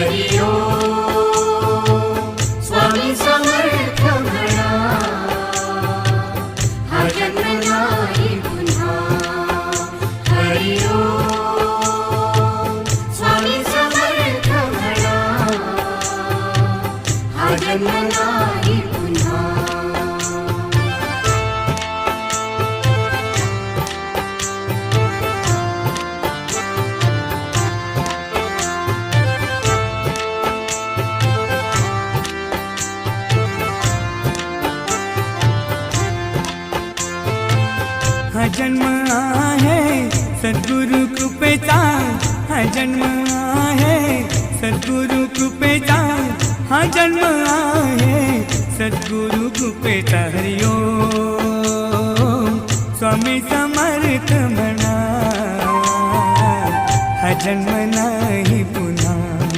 हरि ओम स्वामी समर्थ म्हणा हा जन्म नाही पुन्हा हरि ओम स्वामी समर्थ म्हणा हा जन्म नाही पुन्हा हा जन्म आहे सद्गुरु कृपेचा हा जन्म आहे सद्गुरु कृपेचा हा जन्म आहे सद्गुरु